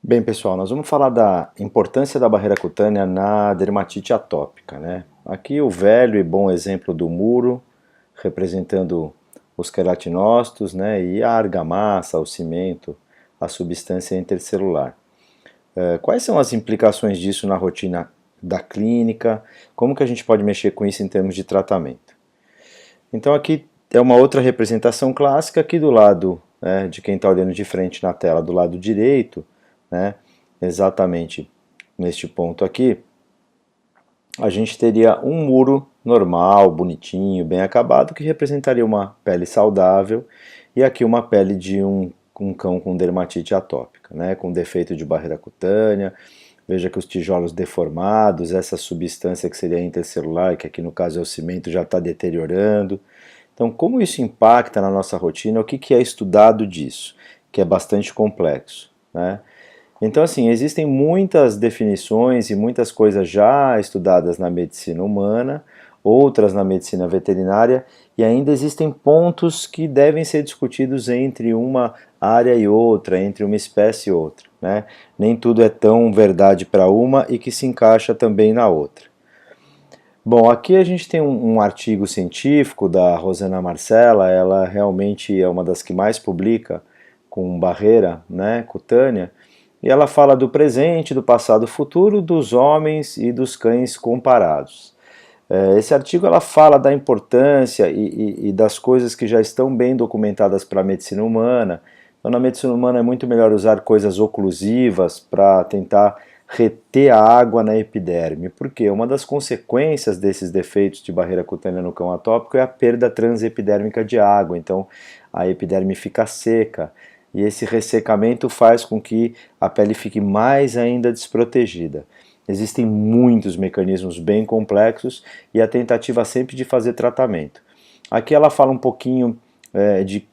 Bem, pessoal, nós vamos falar da importância da barreira cutânea na dermatite atópica, né? Aqui o velho e bom exemplo do muro, representando os queratinócitos, né? E a argamassa, o cimento, a substância intercelular. Quais são as implicações disso na rotina da clínica? Como que a gente pode mexer com isso em termos de tratamento? Então aqui é uma outra representação clássica, aqui do lado, né, de quem está olhando de frente na tela, do lado direito, né, exatamente neste ponto aqui, a gente teria um muro normal, bonitinho, bem acabado, que representaria uma pele saudável, e aqui uma pele de um cão com dermatite atópica, né, com defeito de barreira cutânea. Veja que os tijolos deformados, essa substância que seria intercelular, que aqui no caso é o cimento, já está deteriorando. Então, como isso impacta na nossa rotina, o que é estudado disso? Que é bastante complexo, né? Então, assim, existem muitas definições e muitas coisas já estudadas na medicina humana, outras na medicina veterinária, e ainda existem pontos que devem ser discutidos entre uma área e outra, entre uma espécie e outra, né? Nem tudo é tão verdade para uma e que se encaixa também na outra. Bom, aqui a gente tem um artigo científico da Rosana Marcella, ela realmente é uma das que mais publica com barreira, né, cutânea, e ela fala do presente, do passado, futuro, dos homens e dos cães comparados. Esse artigo ela fala da importância e das coisas que já estão bem documentadas para a medicina humana. Então, na medicina humana é muito melhor usar coisas oclusivas para tentar reter a água na epiderme, porque uma das consequências desses defeitos de barreira cutânea no cão atópico é a perda transepidérmica de água, então a epiderme fica seca, e esse ressecamento faz com que a pele fique mais ainda desprotegida. Existem muitos mecanismos bem complexos e a tentativa sempre de fazer tratamento. Aqui ela fala um pouquinho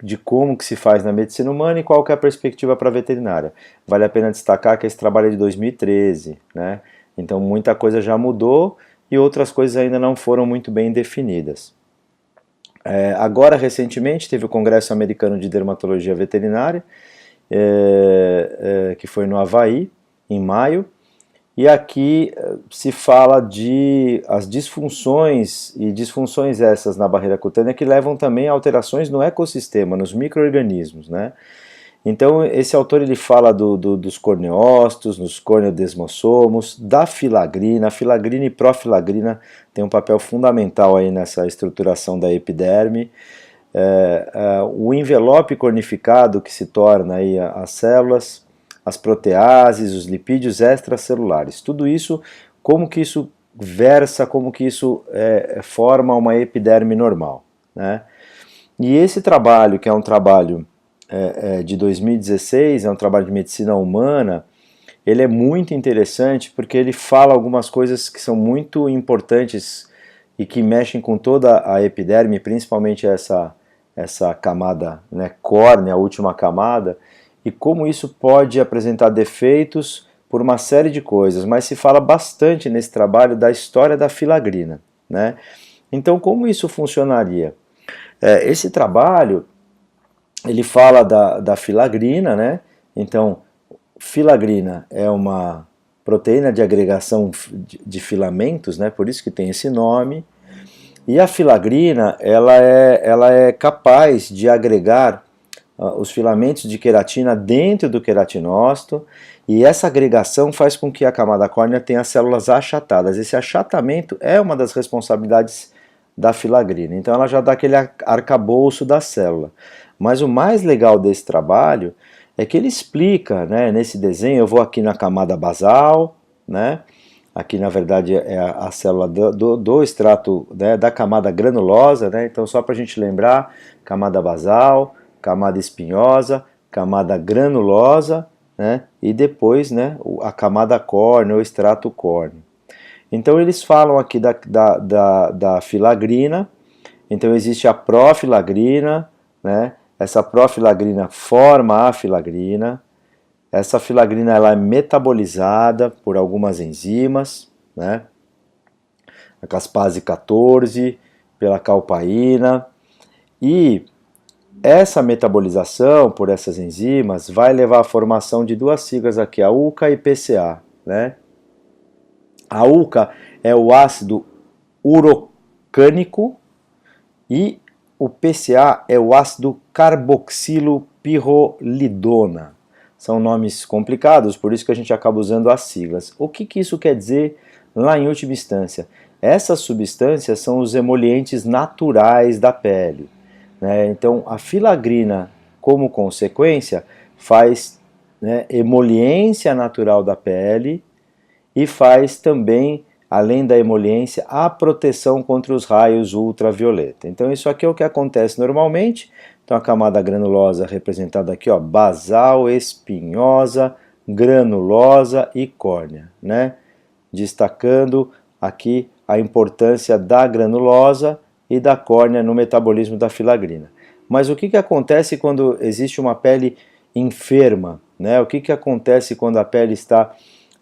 de como que se faz na medicina humana e qual que é a perspectiva para a veterinária. Vale a pena destacar que esse trabalho é de 2013, né? Então muita coisa já mudou e outras coisas ainda não foram muito bem definidas. Agora, recentemente, teve o Congresso Americano de Dermatologia Veterinária, que foi no Havaí, em maio, e aqui se fala de as disfunções, e disfunções essas na barreira cutânea que levam também a alterações no ecossistema, nos micro-organismos, né? Então esse autor ele fala dos corneócitos, nos corneodesmossomos, da filagrina. A filagrina e profilagrina tem um papel fundamental aí nessa estruturação da epiderme. O envelope cornificado que se torna aí as células, as proteases, os lipídios extracelulares. Tudo isso, como que isso versa, como que isso forma uma epiderme normal, né? E esse trabalho, que é um trabalho de 2016, é um trabalho de medicina humana, ele é muito interessante porque ele fala algumas coisas que são muito importantes e que mexem com toda a epiderme, principalmente essa camada, né, córnea, a última camada, e como isso pode apresentar defeitos por uma série de coisas, mas se fala bastante nesse trabalho da história da filagrina, né? Então, como isso funcionaria? Esse trabalho ele fala da filagrina, né? Então, filagrina é uma proteína de agregação de filamentos, né? Por isso que tem esse nome. E a filagrina, ela é capaz de agregar os filamentos de queratina dentro do queratinócito, e essa agregação faz com que a camada córnea tenha células achatadas. Esse achatamento é uma das responsabilidades da filagrina, então ela já dá aquele arcabouço da célula. Mas o mais legal desse trabalho é que ele explica, né, nesse desenho, eu vou aqui na camada basal, né, aqui na verdade é a célula do extrato, né, da camada granulosa, né, então só para a gente lembrar, camada basal, camada espinhosa, camada granulosa, né, e depois, né, a camada córnea, o extrato córneo. Então eles falam aqui da filagrina, então existe a profilagrina, né, essa profilagrina forma a filagrina, essa filagrina ela é metabolizada por algumas enzimas, né, a caspase 14, pela calpaína, e essa metabolização por essas enzimas vai levar à formação de duas siglas aqui, a UCA e PCA, né? A UCA é o ácido urocânico e o PCA é o ácido carboxilopirrolidona. São nomes complicados, por isso que a gente acaba usando as siglas. O que isso quer dizer lá em última instância? Essas substâncias são os emolientes naturais da pele, né? Então a filagrina, como consequência, faz, né, emoliência natural da pele e faz também, além da emoliência, a proteção contra os raios ultravioleta. Então isso aqui é o que acontece normalmente. Então a camada granulosa representada aqui, ó, basal, espinhosa, granulosa e córnea, né? Destacando aqui a importância da granulosa e da córnea no metabolismo da filagrina. Mas o que acontece quando existe uma pele enferma, né? O que acontece quando a pele está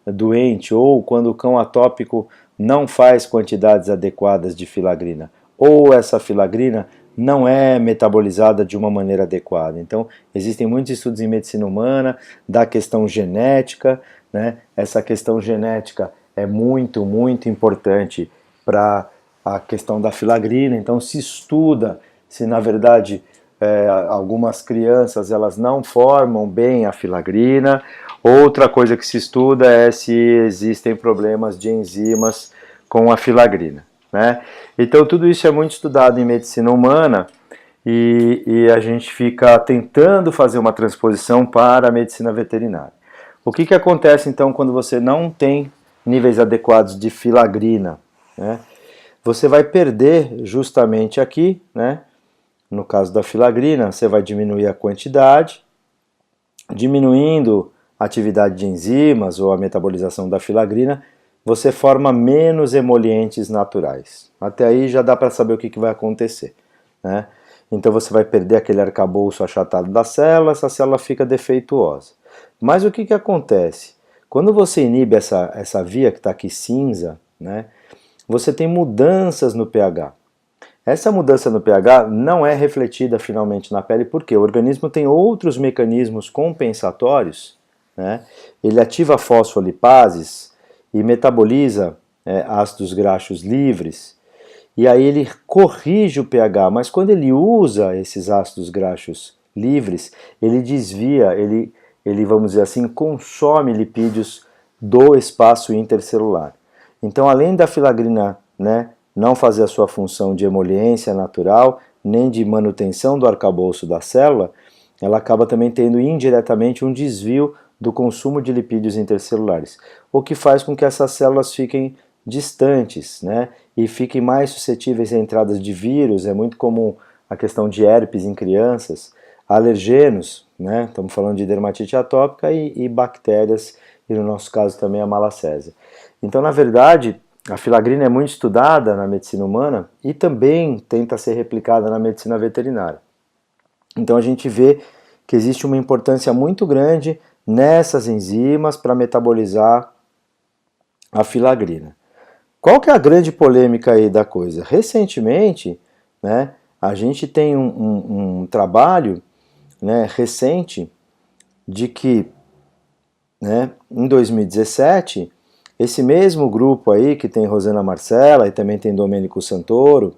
doente ou quando o cão atópico não faz quantidades adequadas de filagrina, ou essa filagrina não é metabolizada de uma maneira adequada? Então, existem muitos estudos em medicina humana da questão genética, né? Essa questão genética é muito importante para a questão da filagrina. Então, se estuda se na verdade algumas crianças elas não formam bem a filagrina. Outra coisa que se estuda é se existem problemas de enzimas com a filagrina, né? Então tudo isso é muito estudado em medicina humana e a gente fica tentando fazer uma transposição para a medicina veterinária. O que acontece então quando você não tem níveis adequados de filagrina, né? Você vai perder justamente aqui, né? No caso da filagrina, você vai diminuir a quantidade, diminuindo a atividade de enzimas ou a metabolização da filagrina, você forma menos emolientes naturais. Até aí já dá para saber o que vai acontecer, né? Então você vai perder aquele arcabouço achatado da célula, essa célula fica defeituosa. Mas o que acontece? Quando você inibe essa via que está aqui cinza, né, você tem mudanças no pH. Essa mudança no pH não é refletida finalmente na pele, porque o organismo tem outros mecanismos compensatórios, né? Ele ativa fosfolipases e metaboliza ácidos graxos livres, e aí ele corrige o pH, mas quando ele usa esses ácidos graxos livres, ele desvia, ele vamos dizer assim, consome lipídios do espaço intercelular. Então, além da filagrina, né, não fazer a sua função de emoliência natural, nem de manutenção do arcabouço da célula, ela acaba também tendo indiretamente um desvio do consumo de lipídios intercelulares, o que faz com que essas células fiquem distantes, né, e fiquem mais suscetíveis a entradas de vírus. É muito comum a questão de herpes em crianças, alergenos, né, estamos falando de dermatite atópica e bactérias, e no nosso caso também a malacésia. Então, na verdade, a filagrina é muito estudada na medicina humana e também tenta ser replicada na medicina veterinária. Então a gente vê que existe uma importância muito grande nessas enzimas para metabolizar a filagrina. Qual que é a grande polêmica aí da coisa? Recentemente, né, a gente tem um trabalho, né, recente de que, né, em 2017, esse mesmo grupo aí, que tem Rosana Marcella e também tem Domênico Santoro,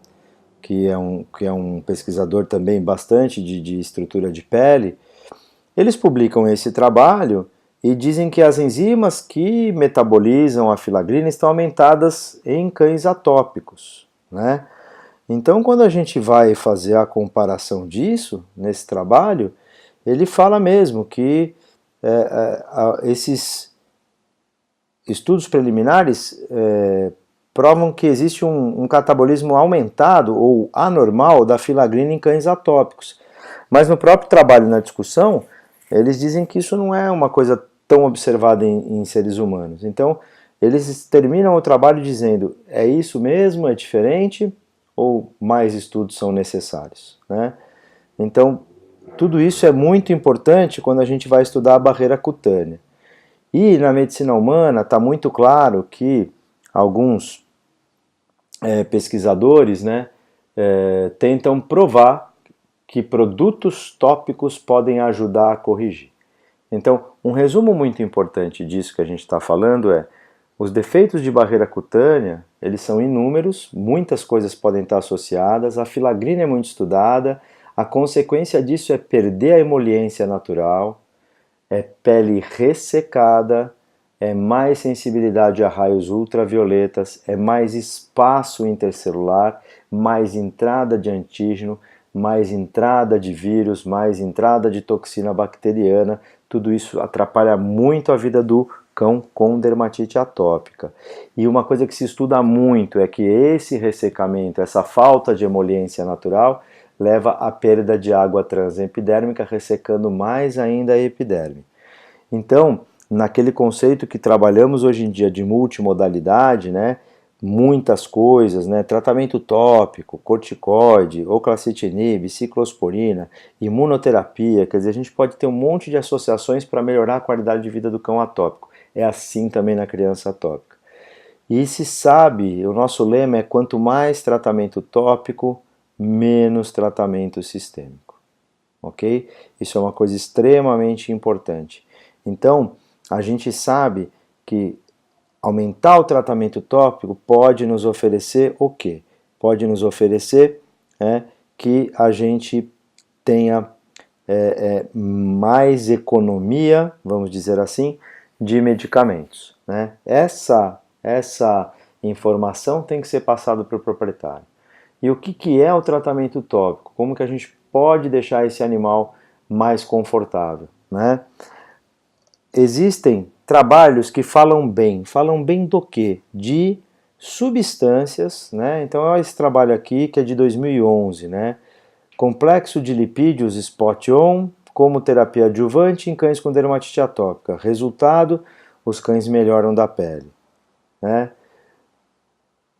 que é um pesquisador também bastante de estrutura de pele, eles publicam esse trabalho e dizem que as enzimas que metabolizam a filagrina estão aumentadas em cães atópicos, né? Então, quando a gente vai fazer a comparação disso, nesse trabalho, ele fala mesmo que esses estudos preliminares provam que existe um catabolismo aumentado ou anormal da filagrina em cães atópicos. Mas no próprio trabalho, na discussão, eles dizem que isso não é uma coisa tão observada em seres humanos. Então, eles terminam o trabalho dizendo: é isso mesmo, é diferente, ou mais estudos são necessários, né? Então, tudo isso é muito importante quando a gente vai estudar a barreira cutânea. E na medicina humana está muito claro que alguns pesquisadores, né, tentam provar que produtos tópicos podem ajudar a corrigir. Então, um resumo muito importante disso que a gente está falando é: os defeitos de barreira cutânea, eles são inúmeros, muitas coisas podem estar associadas, a filagrina é muito estudada, a consequência disso é perder a emoliência natural, é pele ressecada, é mais sensibilidade a raios ultravioletas, é mais espaço intercelular, mais entrada de antígeno, mais entrada de vírus, mais entrada de toxina bacteriana. Tudo isso atrapalha muito a vida do cão com dermatite atópica. E uma coisa que se estuda muito é que esse ressecamento, essa falta de emoliência natural, leva à perda de água transepidérmica, ressecando mais ainda a epiderme. Então, naquele conceito que trabalhamos hoje em dia de multimodalidade, né, muitas coisas, né, tratamento tópico, corticoide, oclacitinib, ciclosporina, imunoterapia, quer dizer, a gente pode ter um monte de associações para melhorar a qualidade de vida do cão atópico. É assim também na criança atópica. E se sabe, o nosso lema é: quanto mais tratamento tópico, menos tratamento sistêmico. Ok? Isso é uma coisa extremamente importante. Então, a gente sabe que aumentar o tratamento tópico pode nos oferecer o quê? Pode nos oferecer que a gente tenha mais economia, vamos dizer assim, de medicamentos. Né? Essa informação tem que ser passada para o proprietário. E o que é o tratamento tópico? Como que a gente pode deixar esse animal mais confortável? Né? Existem trabalhos que falam bem do quê? De substâncias, né? Então é esse trabalho aqui que é de 2011, né? Complexo de lipídios Spot-on como terapia adjuvante em cães com dermatite atópica. Resultado, os cães melhoram da pele. Né?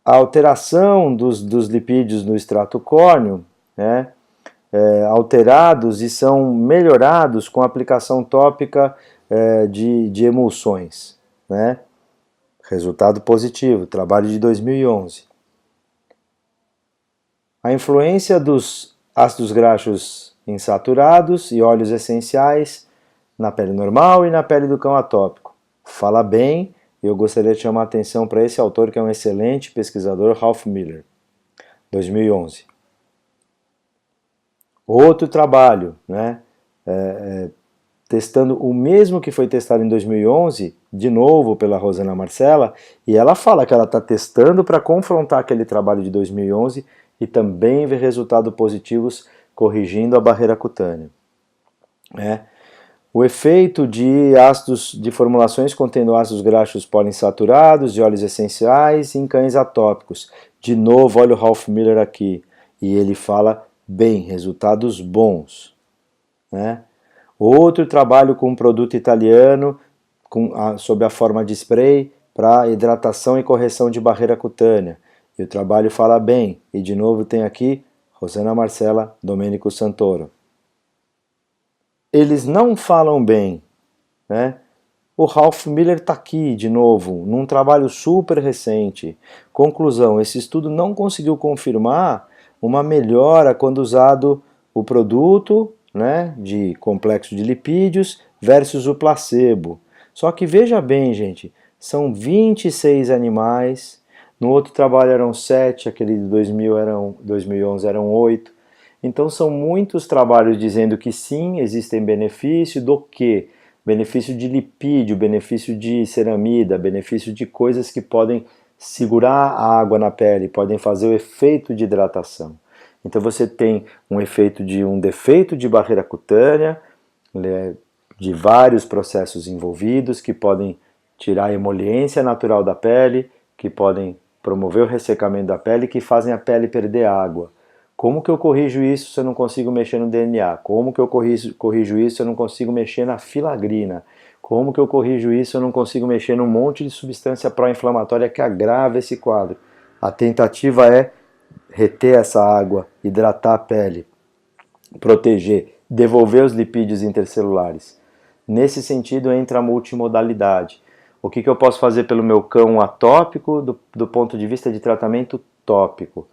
A alteração dos lipídios no extrato córneo, né? Alterados e são melhorados com aplicação tópica de emulsões. Né? Resultado positivo, trabalho de 2011. A influência dos ácidos graxos insaturados e óleos essenciais na pele normal e na pele do cão atópico. Fala bem, e eu gostaria de chamar a atenção para esse autor, que é um excelente pesquisador, Ralph Miller, 2011. Outro trabalho, né, testando o mesmo que foi testado em 2011, de novo pela Rosana Marcella, e ela fala que ela está testando para confrontar aquele trabalho de 2011 e também ver resultados positivos corrigindo a barreira cutânea. O efeito de ácidos, de formulações contendo ácidos graxos poliinsaturados e óleos essenciais em cães atópicos. De novo, olha o Ralph Miller aqui, e ele fala bem, resultados bons. Né? Outro trabalho com um produto italiano sob a forma de spray para hidratação e correção de barreira cutânea. E o trabalho fala bem, e de novo tem aqui Rosana Marcella, Domenico Santoro. Eles não falam bem, né? O Ralph Miller está aqui de novo, num trabalho super recente. Conclusão, esse estudo não conseguiu confirmar uma melhora quando usado o produto, né, de complexo de lipídios versus o placebo. Só que veja bem, gente, são 26 animais, no outro trabalho eram 7, aquele de 2011 eram 8. Então são muitos trabalhos dizendo que sim, existem benefícios do que? Benefício de lipídio, benefício de ceramida, benefício de coisas que podem segurar a água na pele, podem fazer o efeito de hidratação. Então você tem um efeito de um defeito de barreira cutânea, de vários processos envolvidos que podem tirar a emoliência natural da pele, que podem promover o ressecamento da pele, que fazem a pele perder água. Como que eu corrijo isso se eu não consigo mexer no DNA? Como que eu corrijo isso se eu não consigo mexer na filagrina? Como que eu corrijo isso se eu não consigo mexer num monte de substância pró-inflamatória que agrava esse quadro? A tentativa é reter essa água, hidratar a pele, proteger, devolver os lipídios intercelulares. Nesse sentido entra a multimodalidade. O que eu posso fazer pelo meu cão atópico do ponto de vista de tratamento tópico?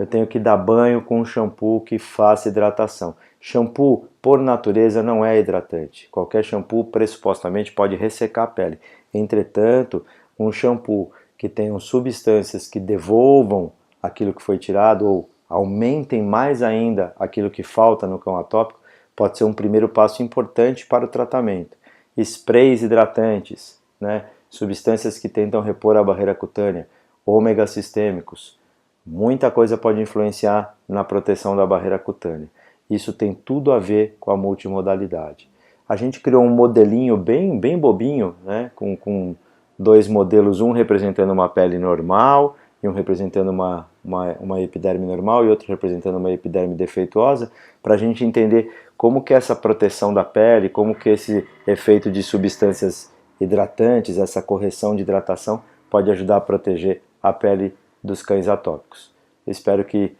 eu tenho que dar banho com um shampoo que faça hidratação. Shampoo, por natureza, não é hidratante. Qualquer shampoo, pressupostamente, pode ressecar a pele. Entretanto, um shampoo que tenha substâncias que devolvam aquilo que foi tirado ou aumentem mais ainda aquilo que falta no cão atópico, pode ser um primeiro passo importante para o tratamento. Sprays hidratantes, né? Substâncias que tentam repor a barreira cutânea, ômega sistêmicos, muita coisa pode influenciar na proteção da barreira cutânea. Isso tem tudo a ver com a multimodalidade. A gente criou um modelinho bem bobinho, né? com dois modelos, um representando uma pele normal e um representando uma epiderme normal e outro representando uma epiderme defeituosa, para a gente entender como que essa proteção da pele, como que esse efeito de substâncias hidratantes, essa correção de hidratação pode ajudar a proteger a pele dos cães atópicos. Espero que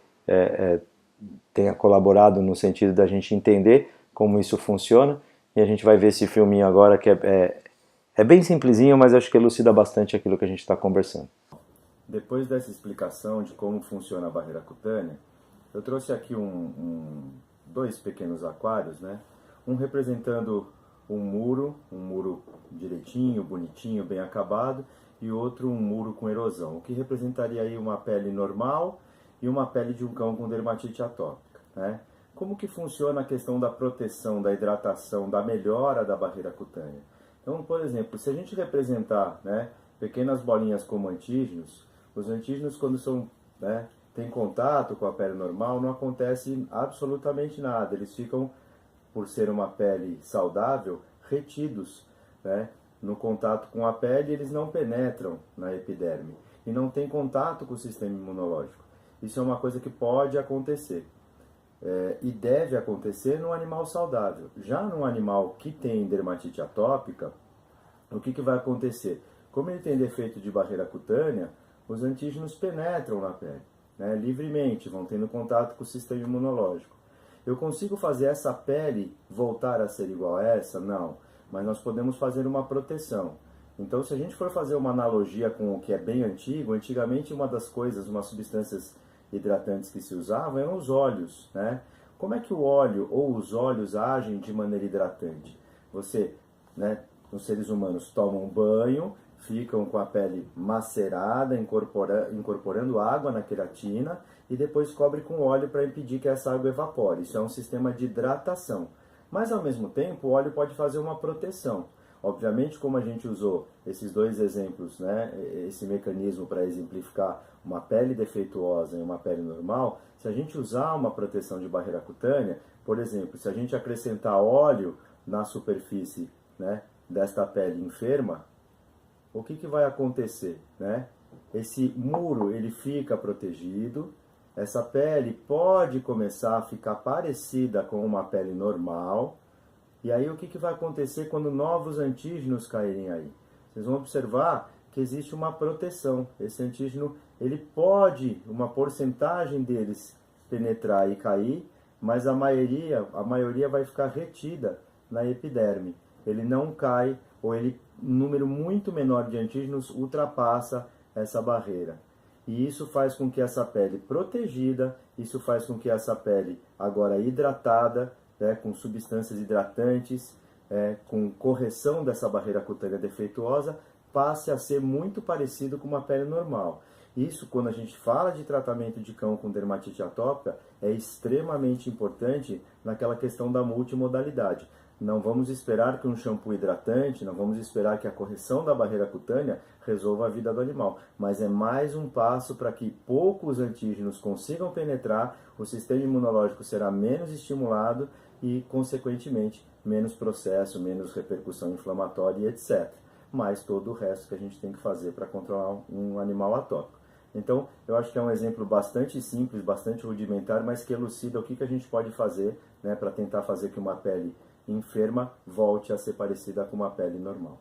tenha colaborado no sentido da gente entender como isso funciona, e a gente vai ver esse filminho agora que é bem simplesinho, mas acho que elucida bastante aquilo que a gente está conversando. Depois dessa explicação de como funciona a barreira cutânea, eu trouxe aqui dois pequenos aquários, né? Um representando um muro direitinho, bonitinho, bem acabado, e outro um muro com erosão, o que representaria aí uma pele normal e uma pele de um cão com dermatite atópica, né? Como que funciona a questão da proteção, da hidratação, da melhora da barreira cutânea? Então, por exemplo, se a gente representar, né, pequenas bolinhas como antígenos, os antígenos quando têm contato com a pele normal, não acontece absolutamente nada. Eles ficam, por ser uma pele saudável, retidos, né, no contato com a pele, eles não penetram na epiderme e não tem contato com o sistema imunológico. Isso é uma coisa que pode acontecer e deve acontecer num animal saudável. Já num animal que tem dermatite atópica, o que vai acontecer? Como ele tem defeito de barreira cutânea, os antígenos penetram na pele, né, livremente, vão tendo contato com o sistema imunológico. Eu consigo fazer essa pele voltar a ser igual a essa? Não, mas nós podemos fazer uma proteção. Então, se a gente for fazer uma analogia com o que é bem antigo, antigamente uma substâncias hidratantes que se usavam eram os óleos, né? Como é que o óleo ou os óleos agem de maneira hidratante? Você, né, os seres humanos tomam banho, ficam com a pele macerada, incorporando água na queratina e depois cobre com óleo para impedir que essa água evapore. Isso é um sistema de hidratação. Mas ao mesmo tempo o óleo pode fazer uma proteção. Obviamente, como a gente usou esses dois exemplos, né, esse mecanismo para exemplificar uma pele defeituosa e uma pele normal, se a gente usar uma proteção de barreira cutânea, por exemplo, se a gente acrescentar óleo na superfície, né, desta pele enferma, o que vai acontecer, né? Esse muro ele fica protegido, essa pele pode começar a ficar parecida com uma pele normal, e aí o que vai acontecer quando novos antígenos caírem aí? Vocês vão observar que existe uma proteção. Esse antígeno, ele pode, uma porcentagem deles penetrar e cair, mas a maioria vai ficar retida na epiderme. Ele não cai, ou um número muito menor de antígenos ultrapassa essa barreira. E isso faz com que essa pele protegida, isso faz com que essa pele agora hidratada, né, com substâncias hidratantes, com correção dessa barreira cutânea defeituosa, passe a ser muito parecido com uma pele normal. Isso, quando a gente fala de tratamento de cão com dermatite atópica, é extremamente importante naquela questão da multimodalidade. Não vamos esperar que um shampoo hidratante, não vamos esperar que a correção da barreira cutânea resolva a vida do animal, mas é mais um passo para que poucos antígenos consigam penetrar, o sistema imunológico será menos estimulado e, consequentemente, menos processo, menos repercussão inflamatória e etc. Mais todo o resto que a gente tem que fazer para controlar um animal atópico. Então, eu acho que é um exemplo bastante simples, bastante rudimentar, mas que elucida o que a gente pode fazer, né, para tentar fazer que uma pele enferma volte a ser parecida com uma pele normal.